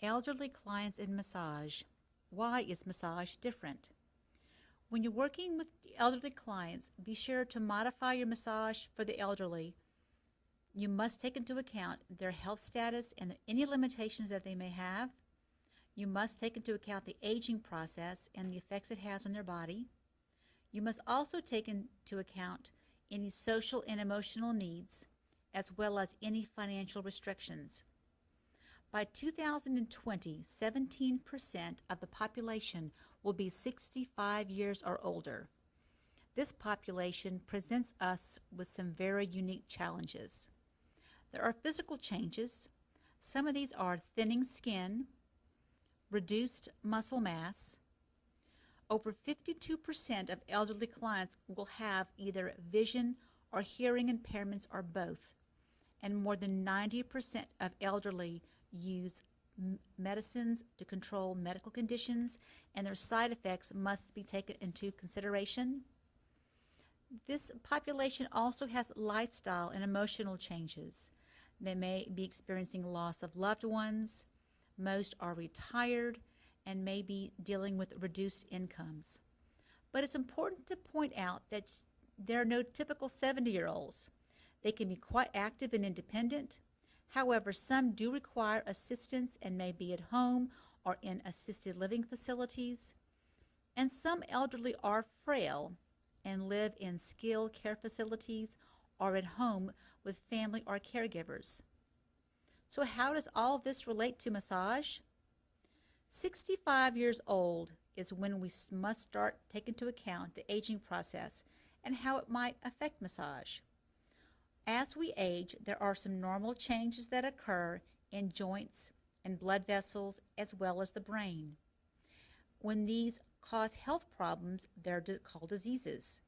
Elderly clients in massage. Why is massage different? When you're working with elderly clients, be sure to modify your massage for the elderly. You must take into account their health status and any limitations that they may have. You must take into account the aging process and the effects it has on their body. You must also take into account any social and emotional needs, as well as any financial restrictions. By 2020, 17% of the population will be 65 years or older. This population presents us with some very unique challenges. There are physical changes. Some of these are thinning skin, reduced muscle mass. Over 52% of elderly clients will have either vision or hearing impairments or both, and more than 90% of elderly use medicines to control medical conditions, and their side effects must be taken into consideration. This population also has lifestyle and emotional changes. They may be experiencing loss of loved ones. Most are retired and may be dealing with reduced incomes. But it's important to point out that there are no typical 70-year-olds. They can be quite active and independent. However, some do require assistance and may be at home or in assisted living facilities. And some elderly are frail and live in skilled care facilities or at home with family or caregivers. So how does all this relate to massage? 65 years old is when we must start taking into account the aging process and how it might affect massage. As we age, there are some normal changes that occur in joints and blood vessels as well as the brain. When these cause health problems, they're called diseases.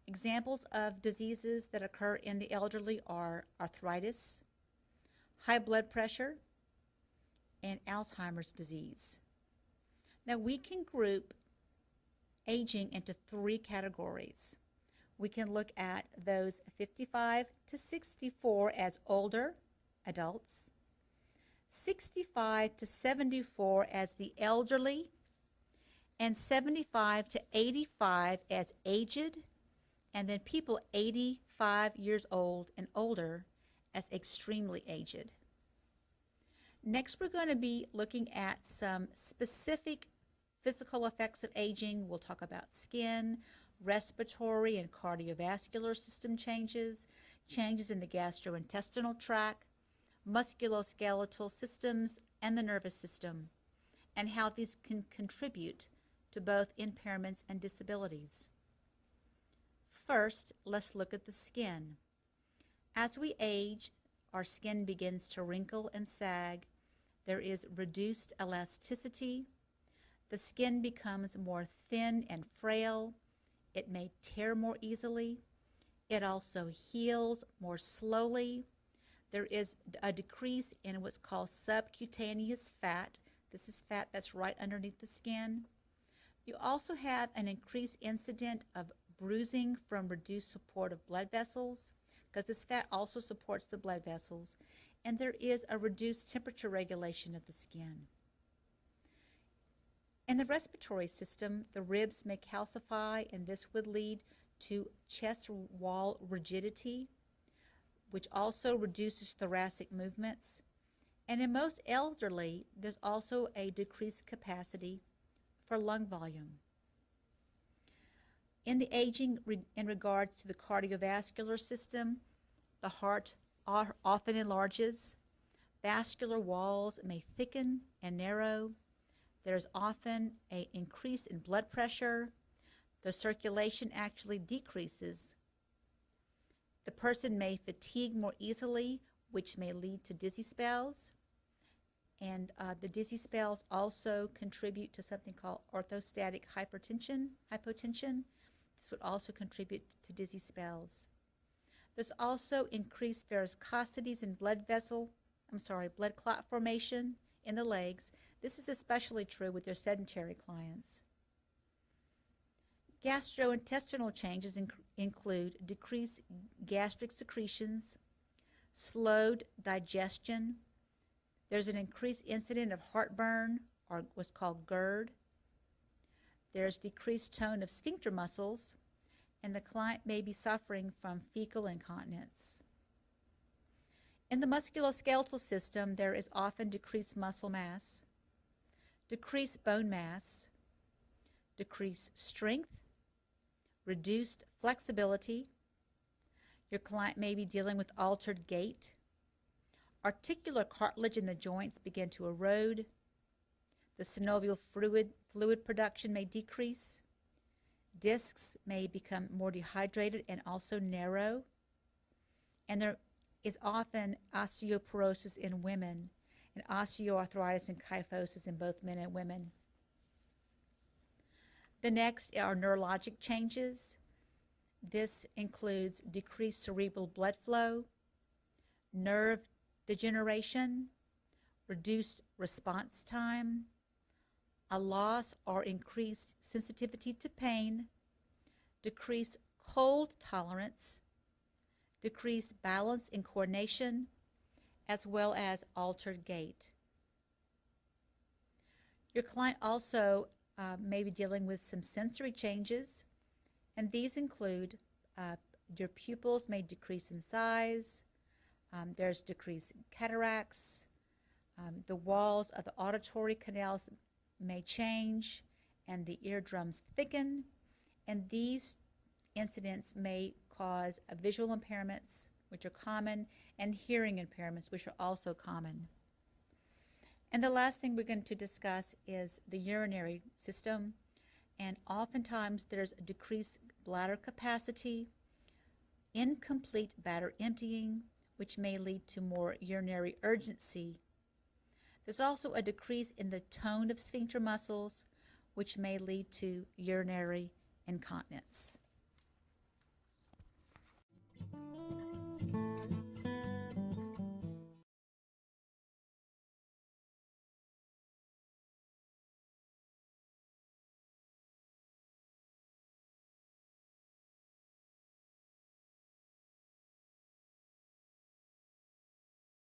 Examples of diseases that occur in the elderly are arthritis, high blood pressure, and Alzheimer's disease. Now we can group aging into three categories. We can look at those 55 to 64 as older adults, 65 to 74 as the elderly, and 75 to 85 as aged, and then people 85 years old and older as extremely aged. Next, we're going to be looking at some specific physical effects of aging. We'll talk about skin, respiratory and cardiovascular system changes, changes in the gastrointestinal tract, musculoskeletal systems, and the nervous system, and how these can contribute to both impairments and disabilities. First, let's look at the skin. As we age, our skin begins to wrinkle and sag. There is reduced elasticity. The skin becomes more thin and frail. It may tear more easily. It also heals more slowly. There is a decrease in what's called subcutaneous fat. This is fat that's right underneath the skin. You also have an increased incidence of bruising from reduced support of blood vessels, because this fat also supports the blood vessels, and there is a reduced temperature regulation of the skin. In the respiratory system, the ribs may calcify, and this would lead to chest wall rigidity, which also reduces thoracic movements. And in most elderly, there's also a decreased capacity for lung volume. In the aging in regards to the cardiovascular system, the heart often enlarges. Vascular walls may thicken and narrow. There's often an increase in blood pressure. The circulation actually decreases. The person may fatigue more easily, which may lead to dizzy spells. And the dizzy spells also contribute to something called orthostatic hypotension. This would also contribute to dizzy spells. There's also increased varicosities in blood clot formation in the legs. This is especially true with your sedentary clients. Gastrointestinal changes include decreased gastric secretions, slowed digestion. There's an increased incidence of heartburn, or what's called GERD. There's decreased tone of sphincter muscles, and the client may be suffering from fecal incontinence. In the musculoskeletal system, there is often decreased muscle mass, decreased bone mass, decreased strength, reduced flexibility. Your client may be dealing with altered gait. Articular cartilage in the joints begin to erode. The synovial fluid production may decrease. Discs may become more dehydrated and also narrow. And there is often osteoporosis in women and osteoarthritis and kyphosis in both men and women. The next are neurologic changes. This includes decreased cerebral blood flow, nerve degeneration, reduced response time, a loss or increased sensitivity to pain, decreased cold tolerance, decreased balance and coordination, as well as altered gait. Your client also may be dealing with some sensory changes, and these include your pupils may decrease in size, there's decreased cataracts, the walls of the auditory canals may change, and the eardrums thicken, and these incidents may cause visual impairments, which are common, and hearing impairments, which are also common. And the last thing we're going to discuss is the urinary system, and oftentimes there's a decreased bladder capacity, incomplete bladder emptying, which may lead to more urinary urgency. There's also a decrease in the tone of sphincter muscles, which may lead to urinary incontinence.